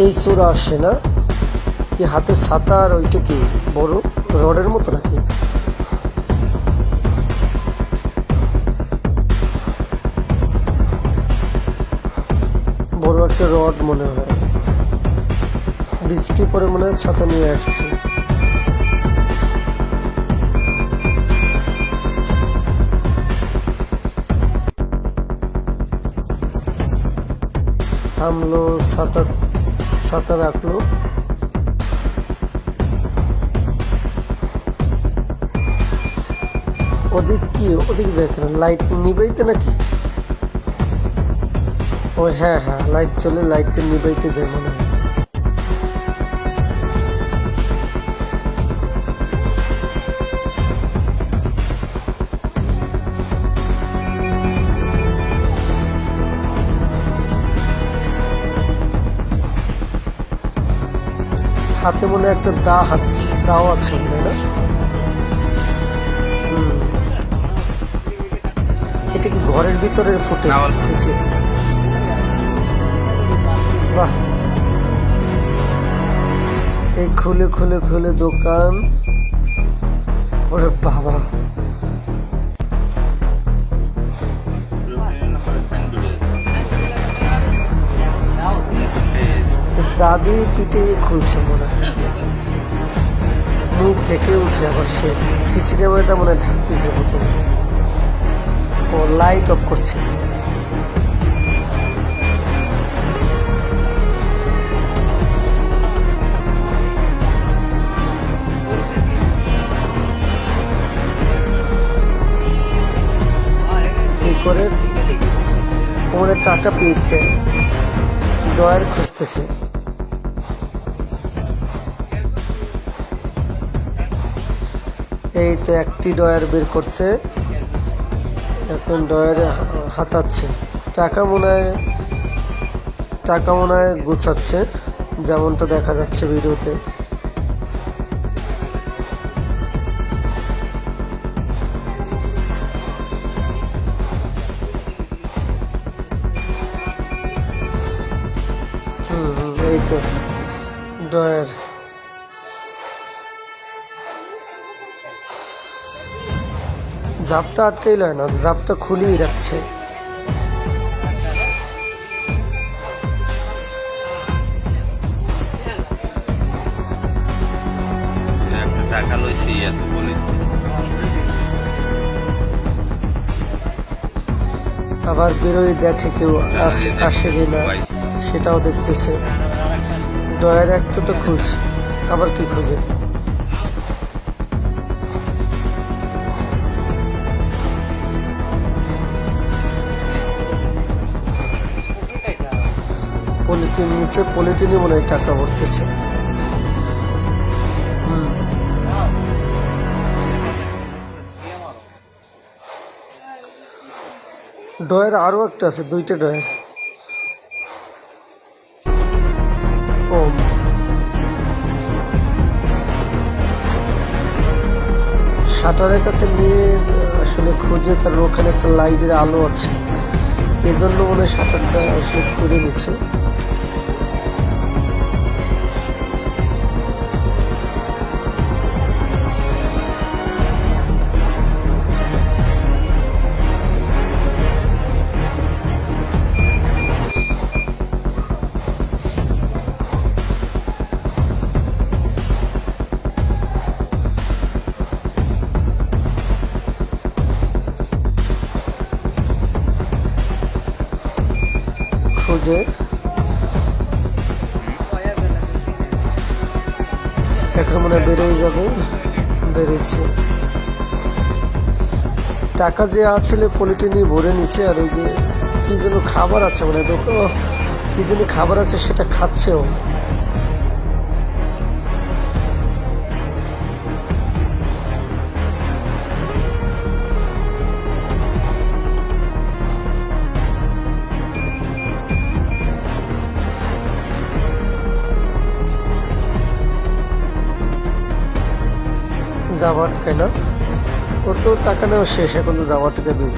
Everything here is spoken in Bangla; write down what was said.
এই চোরা আসে না কি হাতে ছাতা আর ওইটা কি বড় রডের মতো নাকি? বড় একটা রড মনে হয়, বৃষ্টি পরে মনে হয় ছাতা নিয়ে আসছে। থামলো, ছাতা ছাতা রাখলো। ওদিক কি ওদিক যায় কেন? লাইট নিবাইতে নাকি? ও হ্যাঁ হ্যাঁ, লাইট চলে, লাইটটা নিবাইতে যায় মনে হয়। হাতে মনে হয় একটা দাও আছে মনে হয় না? এটা কি ঘরের ভিতরের ফুটেজ? বাহ, এই খুলে খুলে খুলে দোকান। ওরে বাবা, দাদি পিঠে খুলছে মনে হয়, মুখ ঢেকে উঠে আবার সে সিসি ক্যামেরাটা মনে হয় ঢাকতেছে হতো। ও লাইট অফ করছে। এই করে ওখানে টাকা পেয়েছে, ডয়ার খুঁজতেছে। এই তো একটি ডয়ার বের করছে, এখন ডয়ারে হাতাচ্ছে। টাকা মনে হয় গুছাচ্ছে, যেমনটা দেখা যাচ্ছে ভিডিওতে। এই তো ডয়ার। জাপটা আটকাইল না, জাপটা খুলেই রাখছে। আবার বেরোয় দেখে কেউ আসে কিনা, সেটাও দেখতেছে। ডয়ার একটা তো খুঁজছে, আবার কি খুঁজে? পলিথিন নিচে, পলিথিনে মনে হয় টাকা ভরতেছে। ডয়ার আরো একটা আছে, দুইটা ডয়ার। ও শাটারের কাছে নিয়ে আসলে খুঁজে, কারণ ওখানে একটা লাইটের আলো আছে, এজন্য মনে হয় শাটারটা আসলে খুলে নিচ্ছে। খুঁজে এখন মনে হয় বেরোয় যাবে, বেরোচ্ছে। টাকা যে আছে পলিথিনে ভরে নিচ্ছে, আর ওই যে কি যেন খাবার আছে মানে কি যেন খাবার আছে সেটা খাচ্ছেও। জামা আটকায় না, ওর তো টাকা নেওয়া শেষ, এখন তো জামা টাকা দিই।